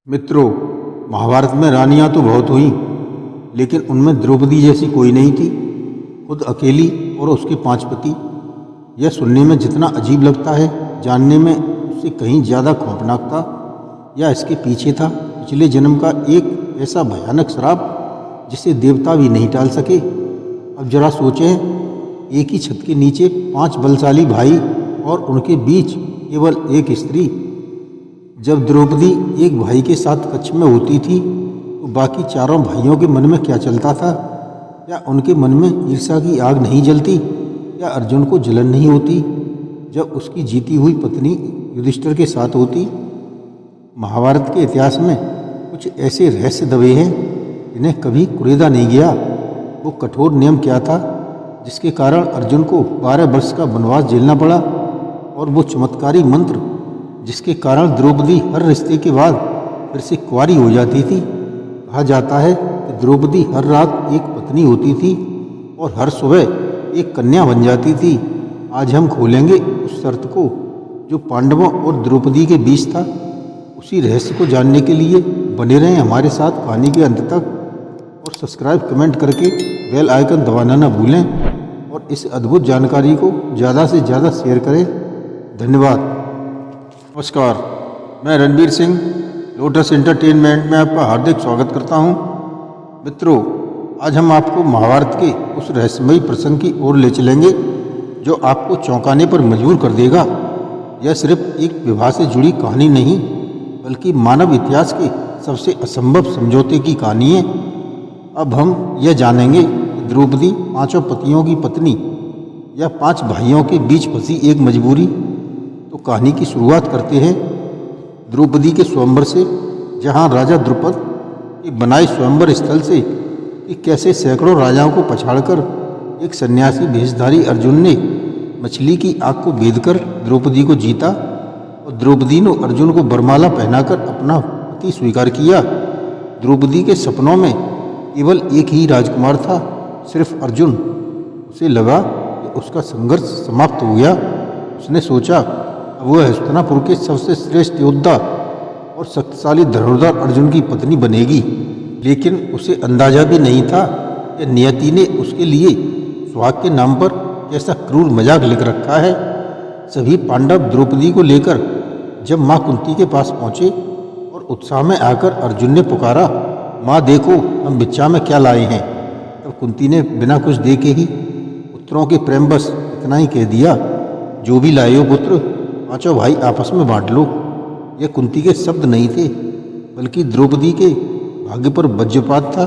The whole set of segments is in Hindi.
मित्रों, महाभारत में रानियां तो बहुत हुईं, लेकिन उनमें द्रौपदी जैसी कोई नहीं थी। खुद अकेली और उसके 5 पति। यह सुनने में जितना अजीब लगता है, जानने में उससे कहीं ज़्यादा खौफनाक था। या इसके पीछे था पिछले जन्म का एक ऐसा भयानक श्राप जिसे देवता भी नहीं टाल सके। अब जरा सोचें, एक ही छत के नीचे 5 बलशाली भाई और उनके बीच केवल एक स्त्री। जब द्रौपदी एक भाई के साथ कक्ष में होती थी तो बाकी चारों भाइयों के मन में क्या चलता था? या उनके मन में ईर्ष्या की आग नहीं जलती? या अर्जुन को जलन नहीं होती जब उसकी जीती हुई पत्नी युधिष्ठिर के साथ होती? महाभारत के इतिहास में कुछ ऐसे रहस्य दबे हैं जिन्हें कभी कुरेदा नहीं गया। वो कठोर नियम क्या था जिसके कारण अर्जुन को 12 वर्ष का वनवास झेलना पड़ा? और वो चमत्कारी मंत्र जिसके कारण द्रौपदी हर रिश्ते के बाद फिर से कुंवारी हो जाती थी। कहा जाता है कि द्रौपदी हर रात एक पत्नी होती थी और हर सुबह एक कन्या बन जाती थी। आज हम खोलेंगे उस शर्त को जो पांडवों और द्रौपदी के बीच था। उसी रहस्य को जानने के लिए बने रहें हमारे साथ कहानी के अंत तक, और सब्सक्राइब कमेंट करके बेल आइकन दबाना न भूलें, और इस अद्भुत जानकारी को ज़्यादा से ज़्यादा शेयर करें। धन्यवाद। नमस्कार, मैं रणवीर सिंह लोटस एंटरटेनमेंट में आपका हार्दिक स्वागत करता हूं। मित्रों, आज हम आपको महाभारत के उस रहस्यमयी प्रसंग की ओर ले चलेंगे जो आपको चौंकाने पर मजबूर कर देगा। यह सिर्फ एक विवाह से जुड़ी कहानी नहीं, बल्कि मानव इतिहास के सबसे असंभव समझौते की कहानी है। अब हम यह जानेंगे कि द्रौपदी 5 पतियों की पत्नी या 5 भाइयों के बीच फंसी एक मजबूरी। तो कहानी की शुरुआत करते हैं द्रौपदी के स्वयंवर से, जहां राजा द्रुपद के बनाए स्वयंवर स्थल से कि कैसे सैकड़ों राजाओं को पछाड़कर एक सन्यासी भेषधारी अर्जुन ने मछली की आग को भेदकर द्रौपदी को जीता, और द्रौपदी ने अर्जुन को वरमाला पहनाकर अपना पति स्वीकार किया। द्रौपदी के सपनों में केवल एक ही राजकुमार था, सिर्फ अर्जुन। उसे लगा कि उसका संघर्ष समाप्त हो गया। उसने सोचा अब वह हस्तिनापुर के सबसे श्रेष्ठ योद्धा और शक्तिशाली धनुर्धर अर्जुन की पत्नी बनेगी। लेकिन उसे अंदाजा भी नहीं था कि नियति ने उसके लिए सुहाग के नाम पर कैसा क्रूर मजाक लिख रखा है। सभी पांडव द्रौपदी को लेकर जब माँ कुंती के पास पहुँचे और उत्साह में आकर अर्जुन ने पुकारा, माँ देखो हम भिक्षा में क्या लाए हैं, तब कुंती ने बिना कुछ देखे ही पुत्रों के प्रेम बस इतना ही कह दिया, जो भी लाए हो पुत्र 5 भाई आपस में बांट लो। यह कुंती के शब्द नहीं थे, बल्कि द्रौपदी के भाग्य पर वज्रपात था।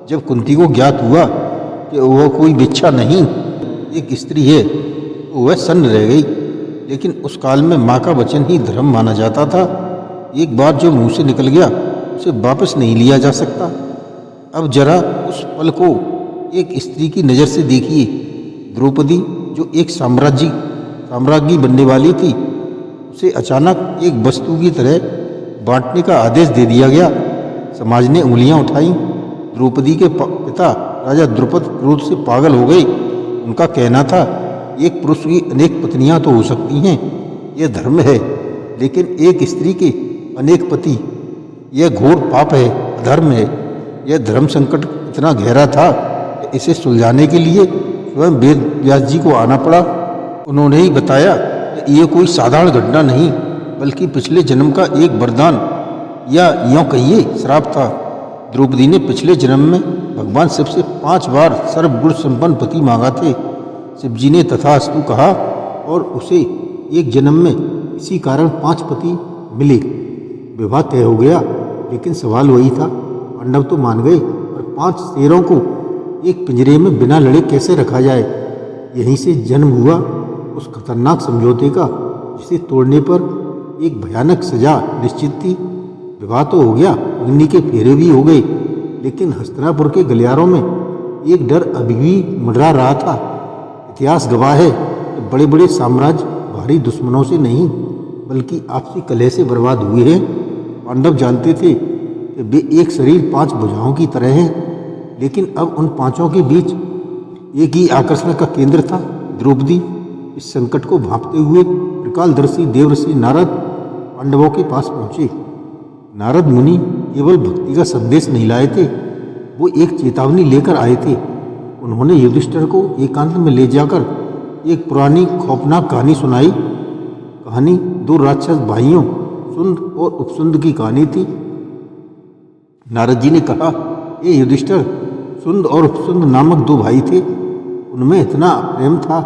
जब कुंती को ज्ञात हुआ कि वह कोई भिक्षा नहीं एक स्त्री है तो वह सन्न रह गई। लेकिन उस काल में माँ का वचन ही धर्म माना जाता था। एक बार जो मुंह से निकल गया उसे वापस नहीं लिया जा सकता। अब जरा उस पल को एक स्त्री की नज़र से देखिए। द्रौपदी जो एक साम्राज्ञी बनने वाली थी, उसे अचानक एक वस्तु की तरह बांटने का आदेश दे दिया गया। समाज ने उंगलियां उठाईं। द्रौपदी के पिता राजा द्रुपद क्रोध से पागल हो गए। उनका कहना था, एक पुरुष की अनेक पत्नियां तो हो सकती हैं, यह धर्म है, लेकिन एक स्त्री के अनेक पति यह घोर पाप है, अधर्म है। यह धर्म संकट इतना गहरा था कि इसे सुलझाने के लिए स्वयं वेद व्यास जी को आना पड़ा। उन्होंने ही बताया कि ये कोई साधारण घटना नहीं, बल्कि पिछले जन्म का एक वरदान या यूँ कहिए श्राप था। द्रौपदी ने पिछले जन्म में भगवान शिव से 5 बार सर्वगुण संपन्न पति मांगा थे। शिव जी ने तथास्तु कहा और उसे एक जन्म में इसी कारण 5 पति मिले। विवाह तय हो गया। लेकिन सवाल वही था, पांडव तो मान गए, पर 5 शेरों को एक पिंजरे में बिना लड़े कैसे रखा जाए? यहीं से जन्म हुआ उस खतरनाक समझौते का, जिसे तोड़ने पर एक भयानक सजा निश्चित थी। विवाह तो हो गया, अग्नि के फेरे भी हो गए, लेकिन हस्तिनापुर के गलियारों में एक डर अभी भी मंडरा रहा था। इतिहास गवाह है कि बड़े बड़े साम्राज्य भारी दुश्मनों से नहीं, बल्कि आपसी कलह से बर्बाद हुए हैं। पांडव जानते थे कि वे एक शरीर 5 भुजाओं की तरह हैं, लेकिन अब उन 5 के बीच एक ही आकर्षण का केंद्र था, द्रौपदी। इस संकट को भांपते हुए त्रिकालदर्शी देवर्षि नारद पांडवों के पास पहुँचे। नारद मुनि केवल भक्ति का संदेश नहीं लाए थे, वो एक चेतावनी लेकर आए थे। उन्होंने युधिष्ठिर को एकांत में ले जाकर एक पुरानी खौफनाक कहानी सुनाई। कहानी दो राक्षस भाइयों सुंद और उपसुंद की कहानी थी। नारद जी ने कहा, ये युधिष्ठिर, सुंद और उपसुंद नामक दो भाई थे। उनमें इतना प्रेम था,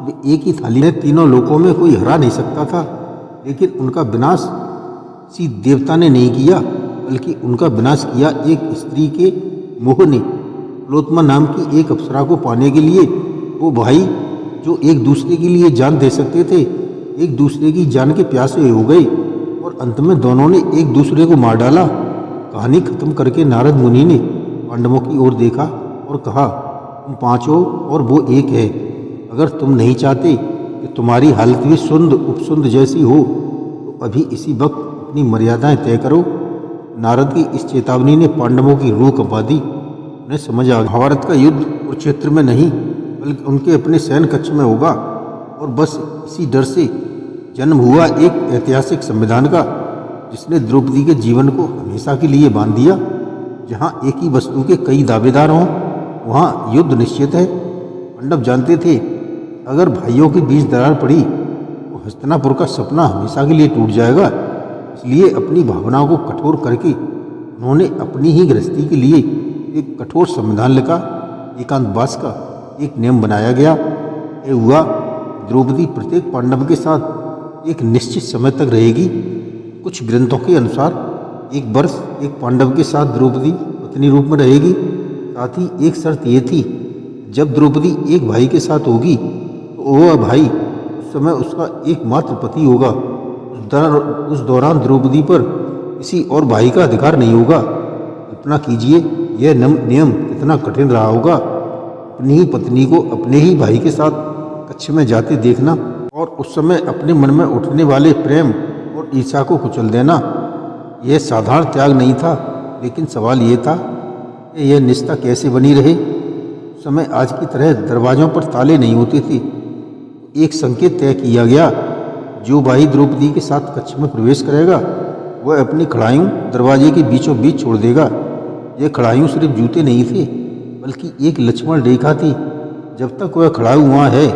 अब एक ही थाली में तीनों लोकों में कोई हरा नहीं सकता था। लेकिन उनका विनाश किसी देवता ने नहीं किया, बल्कि उनका विनाश किया एक स्त्री के मोह ने। प्लोत्मा नाम की एक अप्सरा को पाने के लिए वो भाई, जो एक दूसरे के लिए जान दे सकते थे, एक दूसरे की जान के प्यासे हो गए और अंत में दोनों ने एक दूसरे को मार डाला। कहानी खत्म करके नारद मुनि ने पांडवों की ओर देखा और कहा, तुम पांच हो और वो एक है। अगर तुम नहीं चाहते कि तुम्हारी हालत भी सुंद उपसुंद जैसी हो तो अभी इसी वक्त अपनी मर्यादाएं तय करो। नारद की इस चेतावनी ने पांडवों की रूह कंपा दी। उन्हें समझ आ गया, महाभारत का युद्ध कुरुक्षेत्र में नहीं बल्कि उनके अपने शयन कक्ष में होगा। और बस इसी डर से जन्म हुआ एक ऐतिहासिक संविधान का, जिसने द्रौपदी के जीवन को हमेशा के लिए बांध दिया। जहाँ एक ही वस्तु के कई दावेदार हों, वहाँ युद्ध निश्चित है। पांडव जानते थे, अगर भाइयों के बीच दरार पड़ी तो हस्तिनापुर का सपना हमेशा के लिए टूट जाएगा। इसलिए अपनी भावनाओं को कठोर करके उन्होंने अपनी ही गृहस्थी के लिए एक कठोर संविधान लिखा। एकांतवास का एक नियम बनाया गया। ये हुआ, द्रौपदी प्रत्येक पांडव के साथ एक निश्चित समय तक रहेगी। कुछ ग्रंथों के अनुसार 1 वर्ष एक पांडव के साथ द्रौपदी पत्नी रूप में रहेगी। साथ ही एक शर्त ये थी, जब द्रौपदी एक भाई के साथ होगी तो वह भाई उस समय उसका एकमात्र पति होगा। उस दौरान द्रौपदी पर किसी और भाई का अधिकार नहीं होगा। कल्पना कीजिए, यह नियम कितना कठिन रहा होगा। अपनी ही पत्नी को अपने ही भाई के साथ कक्ष में जाते देखना और उस समय अपने मन में उठने वाले प्रेम और ईर्ष्या को कुचल देना, यह साधारण त्याग नहीं था। लेकिन सवाल ये था कि यह निष्ठा कैसे बनी रहे। उस समय आज की तरह दरवाजों पर ताले नहीं होते थे। एक संकेत तय किया गया, जो भाई द्रौपदी के साथ कक्ष में प्रवेश करेगा वह अपनी खड़ायूं दरवाजे के बीचों बीच छोड़ देगा। यह खड़ायूं सिर्फ जूते नहीं थे, बल्कि एक लक्ष्मण रेखा थी। जब तक वह खड़ाऊ वहाँ है,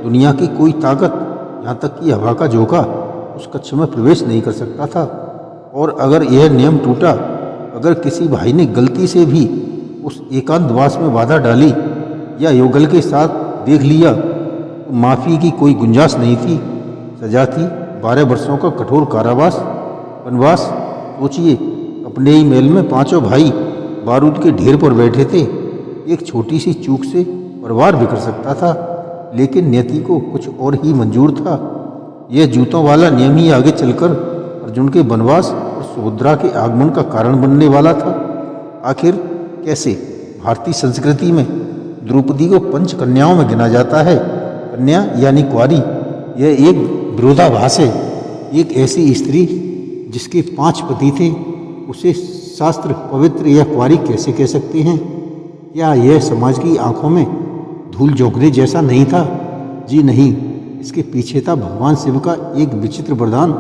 दुनिया की कोई ताकत, यहाँ तक कि हवा का झोंका, उस कक्ष में प्रवेश नहीं कर सकता था। और अगर यह नियम टूटा, अगर किसी भाई ने गलती से भी उस एकांतवास में बाधा डाली या युगल के साथ देख लिया, तो माफ़ी की कोई गुंजाइश नहीं थी। सजा थी 12 वर्षों का कठोर कारावास, वनवास। सोचिए, अपने ही महल में पांचों भाई बारूद के ढेर पर बैठे थे। एक छोटी सी चूक से परिवार बिखर सकता था, लेकिन नियति को कुछ और ही मंजूर था। यह जूतों वाला नियम ही आगे चलकर अर्जुन के वनवास और सुभद्रा के आगमन का कारण बनने वाला था। आखिर कैसे? भारतीय संस्कृति में द्रौपदी को पंच कन्याओं में गिना जाता है। कन्या यानी कुंवारी, यह एक विरोधाभास है। एक ऐसी स्त्री जिसके 5 पति थे, उसे शास्त्र पवित्र या कुंवारी कैसे कह सकते हैं? क्या यह समाज की आंखों में धूल झोंकने जैसा नहीं था? जी नहीं, इसके पीछे था भगवान शिव का एक विचित्र वरदान।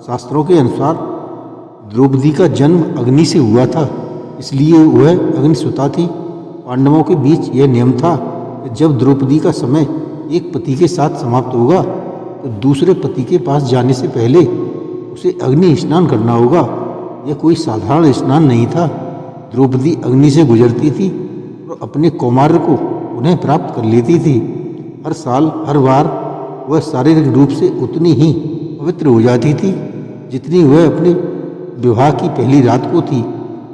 शास्त्रों के अनुसार द्रौपदी का जन्म अग्नि से हुआ था, इसलिए वह अग्निसुता थी। पांडवों के बीच यह नियम था कि जब द्रौपदी का समय एक पति के साथ समाप्त होगा तो दूसरे पति के पास जाने से पहले उसे अग्नि स्नान करना होगा। यह कोई साधारण स्नान नहीं था। द्रौपदी अग्नि से गुजरती थी और अपने कौमार्य को उन्हें प्राप्त कर लेती थी। हर साल, हर बार वह शारीरिक रूप से उतनी ही पवित्र हो जाती थी जितनी वह अपने विवाह की पहली रात को थी।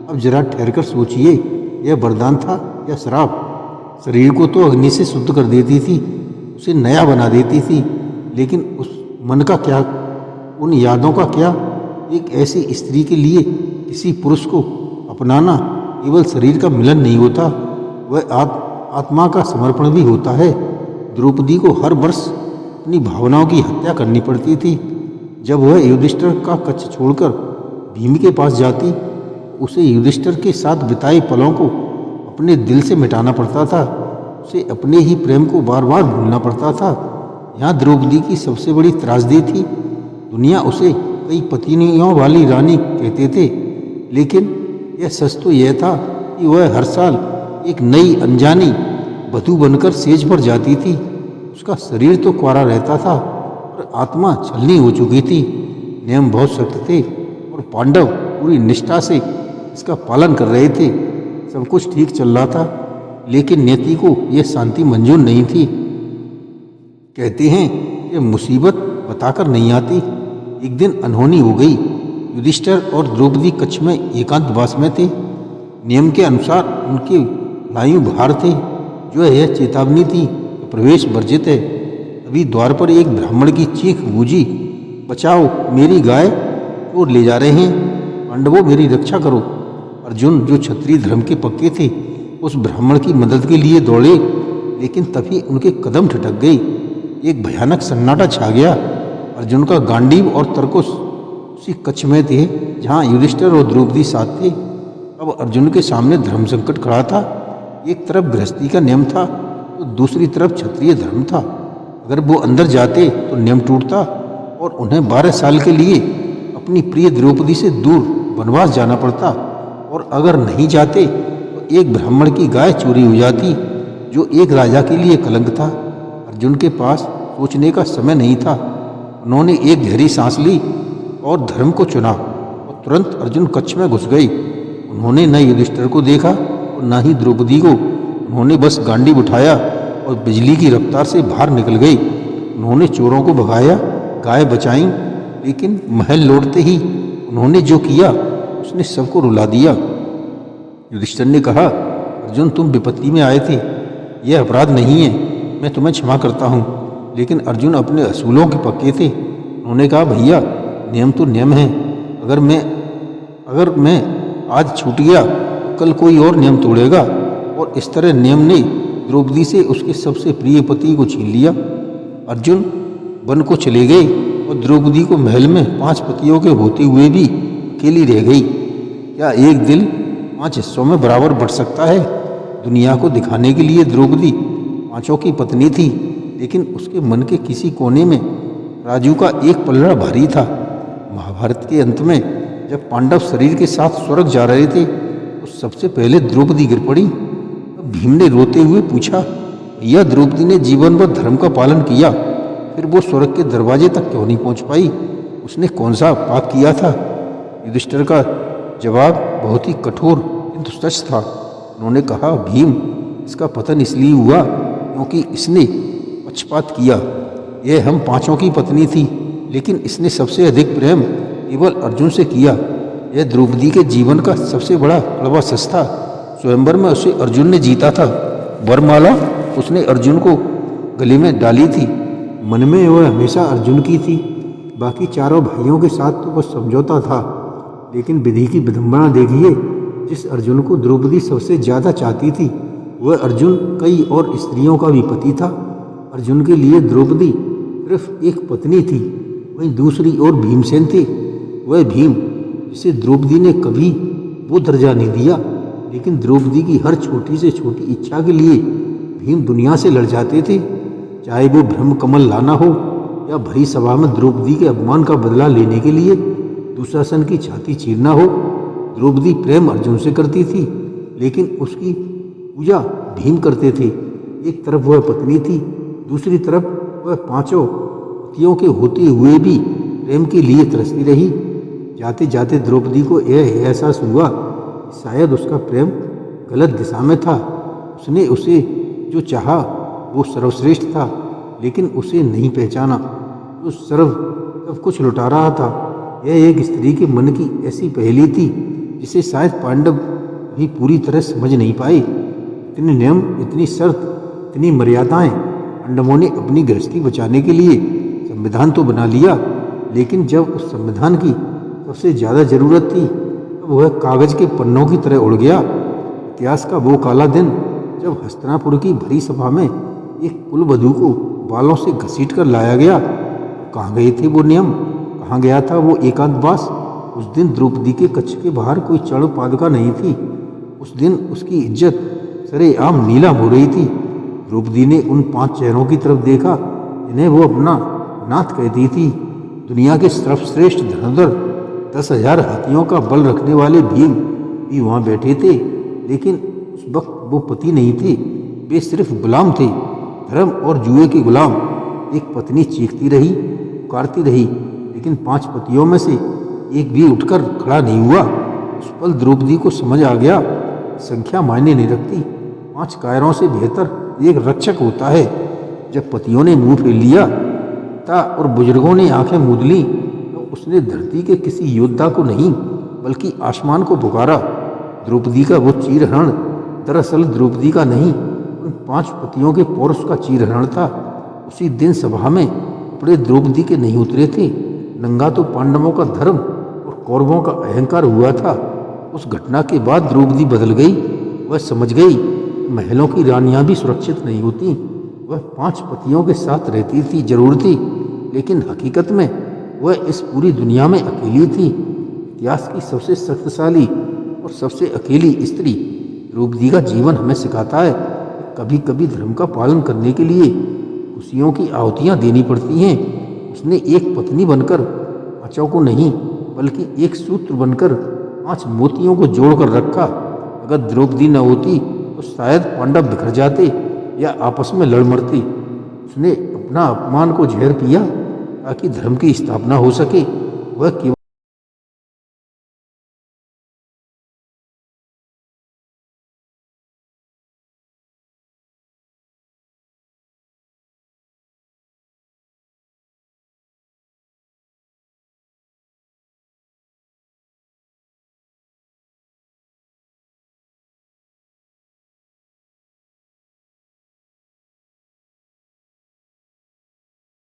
अब जरा ठहरकर सोचिए, यह वरदान था या श्राप? शरीर को तो अग्नि से शुद्ध कर देती थी, उसे नया बना देती थी, लेकिन उस मन का क्या, उन यादों का क्या? एक ऐसी स्त्री के लिए किसी पुरुष को अपनाना केवल शरीर का मिलन नहीं होता, वह आत्मा का समर्पण भी होता है। द्रौपदी को हर वर्ष अपनी भावनाओं की हत्या करनी पड़ती थी। जब वह युधिष्ठिर का कक्ष छोड़कर भीम के पास जाती, उसे युधिष्ठिर के साथ बिताए पलों को अपने दिल से मिटाना पड़ता था। उसे अपने ही प्रेम को बार बार भूलना पड़ता था। यहाँ द्रौपदी की सबसे बड़ी त्रासदी थी। दुनिया उसे कई पत्नियों वाली रानी कहते थे, लेकिन यह सच तो यह था कि वह हर साल एक नई अनजानी वधू बनकर सेज पर जाती थी। उसका शरीर तो कुंवारा रहता था पर आत्मा छलनी हो चुकी थी। नियम बहुत सख्त थे और पांडव पूरी निष्ठा से इसका पालन कर रहे थे। सब कुछ ठीक चल रहा था, लेकिन नियति को यह शांति मंजूर नहीं थी। कहते हैं कि मुसीबत बताकर नहीं आती। एक दिन अनहोनी हो गई। युधिष्ठिर और द्रौपदी कक्ष में एकांतवास में थे। नियम के अनुसार उनके लायु बाहर थे, जो यह चेतावनी थी कि प्रवेश वर्जित है। तभी द्वार पर एक ब्राह्मण की चीख गूंजी, बचाओ, मेरी गाय चोर ले जा रहे हैं, पांडवों मेरी रक्षा करो। अर्जुन, जो क्षत्रिय धर्म के पक्के थे, उस ब्राह्मण की मदद के लिए दौड़े, लेकिन तभी उनके कदम ठिठक गए। एक भयानक सन्नाटा छा गया। अर्जुन का गांडीव और तरकुश उसी कक्ष में थे जहाँ युधिष्ठिर और द्रौपदी साथ थे। अब अर्जुन के सामने धर्म संकट खड़ा था। एक तरफ गृहस्थी का नियम था तो दूसरी तरफ क्षत्रिय धर्म था। अगर वो अंदर जाते तो नियम टूटता और उन्हें 12 साल के लिए अपनी प्रिय द्रौपदी से दूर वनवास जाना पड़ता, और अगर नहीं जाते तो एक ब्राह्मण की गाय चोरी हो जाती, जो एक राजा के लिए कलंक था। अर्जुन के पास सोचने का समय नहीं था। उन्होंने एक गहरी सांस ली और धर्म को चुना, और तुरंत अर्जुन कक्ष में घुस गए। उन्होंने न युधिष्ठिर को देखा और न ही द्रौपदी को। उन्होंने बस गांडीव उठाया और बिजली की रफ्तार से बाहर निकल गई। उन्होंने चोरों को भगाया, गाय बचाई, लेकिन महल लौटते ही उन्होंने जो किया उसने सबको रुला दिया। युधिष्ठिर ने कहा, अर्जुन, तुम विपत्ति में आए थे, यह अपराध नहीं है, मैं तुम्हें क्षमा करता हूँ। लेकिन अर्जुन अपने असूलों के पक्के थे। उन्होंने कहा, भैया, नियम तो नियम है। अगर मैं आज छूट गया तो कल कोई और नियम तोड़ेगा। और इस तरह नियम ने द्रौपदी से उसके सबसे प्रिय पति को छीन लिया। अर्जुन वन को चले गए और द्रौपदी को महल में 5 पतियों के होते हुए भी अकेली रह गई। क्या एक दिल 5 हिस्सों में बराबर बंट सकता है? दुनिया को दिखाने के लिए द्रौपदी 5 की पत्नी थी, लेकिन उसके मन के किसी कोने में राजू का एक पलड़ा भारी था। महाभारत के अंत में जब पांडव शरीर के साथ स्वर्ग जा रहे थे तो सबसे पहले द्रौपदी गिर पड़ी। तब भीम ने रोते हुए पूछा, भैया, द्रौपदी ने जीवन भर धर्म का पालन किया, फिर वो स्वर्ग के दरवाजे तक क्यों नहीं पहुंच पाई? उसने कौन सा पाप किया था? युधिष्ठिर का जवाब बहुत ही कठोर किंतु सच था। उन्होंने कहा, भीम, इसका पतन इसलिए हुआ क्योंकि इसने पक्षपात किया। यह हम 5 की पत्नी थी, लेकिन इसने सबसे अधिक प्रेम केवल अर्जुन से किया। यह द्रौपदी के जीवन का सबसे बड़ा कड़वा सच था। स्वयंवर में उसे अर्जुन ने जीता था। वरमाला उसने अर्जुन को गले में डाली थी। मन में वह हमेशा अर्जुन की थी। बाकी चारों भाइयों के साथ तो वह समझौता था, लेकिन विधि की विडंबना देखिए। जिस अर्जुन को द्रौपदी सबसे ज़्यादा चाहती थी, वह अर्जुन कई और स्त्रियों का भी पति था। अर्जुन के लिए द्रौपदी सिर्फ एक पत्नी थी। वहीं दूसरी ओर भीमसेन थे। वह भीम जिसे द्रौपदी ने कभी वो दर्जा नहीं दिया, लेकिन द्रौपदी की हर छोटी से छोटी इच्छा के लिए भीम दुनिया से लड़ जाते थे। चाहे वो ब्रह्म कमल लाना हो या भरी सभा में द्रौपदी के अपमान का बदला लेने के लिए दुशासन की छाती चीरना हो। द्रौपदी प्रेम अर्जुन से करती थी, लेकिन उसकी पूजा भीम करते थे। एक तरफ वह पत्नी थी, दूसरी तरफ वह 5 पतियों के होते हुए भी प्रेम के लिए तरसती रही। जाते जाते द्रौपदी को यह एहसास हुआ कि शायद उसका प्रेम गलत दिशा में था। उसने उसे जो चाहा वो सर्वश्रेष्ठ था, लेकिन उसे नहीं पहचाना। जो सब कुछ लुटा रहा था, यह एक स्त्री के मन की ऐसी पहेली थी जिसे शायद पांडव भी पूरी तरह समझ नहीं पाए। इतने नियम, इतनी शर्त, इतनी मर्यादाएं। पांडवों ने अपनी गृहस्थी बचाने के लिए संविधान तो बना लिया, लेकिन जब उस संविधान की सबसे ज़्यादा ज़रूरत थी तब वह कागज़ के पन्नों की तरह उड़ गया। इतिहास का वो काला दिन जब हस्तिनापुर की भरी सभा में एक कुलवधू को बालों से घसीट कर लाया गया। कहाँ गए थे वो नियम? कहाँ गया था वो एकांतवास? उस दिन द्रौपदी के कक्ष के बाहर कोई चरण पादुका नहीं थी। उस दिन उसकी इज्जत सरेआम नीलाम हो रही थी। द्रौपदी ने उन 5 चेहरों की तरफ देखा जिन्हें वो अपना नाथ कहती थी। दुनिया के सर्वश्रेष्ठ धनुर्धर 10,000 हाथियों का बल रखने वाले भीम भी वहाँ बैठे थे, लेकिन उस वक्त वो पति नहीं थे, वे सिर्फ गुलाम थे, धर्म और जुए के गुलाम। एक पत्नी चीखती रही, पुकारती रही, लेकिन 5 पतियों में से एक भी उठकर खड़ा नहीं हुआ। उस पल द्रौपदी को समझ आ गया, संख्या मायने नहीं रखती, 5 कायरों से बेहतर एक रक्षक होता है। जब पतियों ने मुंह फेर लिया और बुजुर्गों ने आंखें मूंद ली, तो उसने धरती के किसी योद्धा को नहीं बल्कि आसमान को पुकारा। द्रौपदी का वो चीरहरण दरअसल द्रौपदी का नहीं, उन 5 पतियों के पौरुष का चीरहरण था। उसी दिन सभा में कपड़े द्रौपदी के नहीं उतरे थे, नंगा तो पांडवों का धर्म और कौरवों का अहंकार हुआ था। उस घटना के बाद द्रौपदी बदल गई। वह समझ गई महलों की रानियां भी सुरक्षित नहीं होती। वह 5 पतियों के साथ रहती थी जरूर थी, लेकिन हकीकत में वह इस पूरी दुनिया में अकेली थी। इतिहास की सबसे शक्तिशाली और सबसे अकेली स्त्री द्रौपदी का जीवन हमें सिखाता है कि कभी कभी धर्म का पालन करने के लिए खुशियों की आहुतियाँ देनी पड़ती हैं। उसने एक पत्नी बनकर 5 को नहीं बल्कि एक सूत्र बनकर 5 मोतियों को जोड़कर रखा। अगर द्रौपदी न होती तो शायद पांडव बिखर जाते या आपस में लड़ मरते। उसने अपना अपमान को झेल पिया ताकि धर्म की स्थापना हो सके। वह केवल